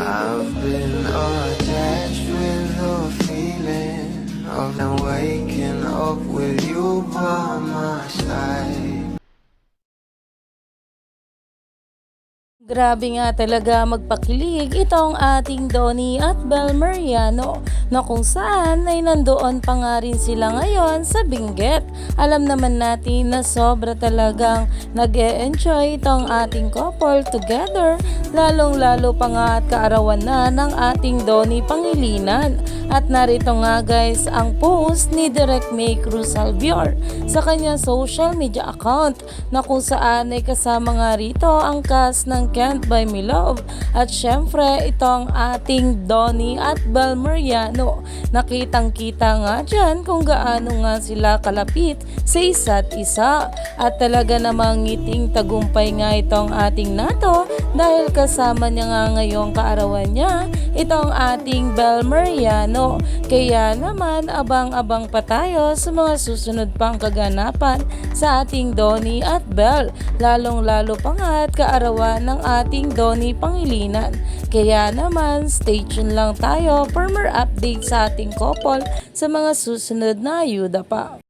I've been attached with the feeling of now waking up with you by my side. Grabe nga talaga magpakilig itong ating Donnie at Bel Mariano na kung saan ay nandoon pa nga rin sila ngayon sa Benguet. Alam naman natin na sobra talagang nag-e-enjoy itong ating couple together, lalong lalo pa nga at kaarawan na ng ating Donnie Pangilinan. At narito nga guys ang post ni Direct May Cruz Albior sa kanyang social media account na kung saan ay kasama nga rito ang cast ng Can't Buy Me Love at syempre itong ating Donnie at Bel Mariano. Nakitang kita nga dyan kung gaano nga sila kalapit sa isa't isa at talaga namang ngiting tagumpay nga itong ating nato dahil kasama niya nga ngayong kaarawan niya itong ating Bel Mariano. Kaya naman abang-abang pa tayo sa mga susunod pang kaganapan sa ating Donnie at Bel, lalong lalo pa nga at kaarawan ng ating Donnie Pangilinan. Kaya naman stay tuned lang tayo for more updates sa ating couple sa mga susunod na ayuda pa.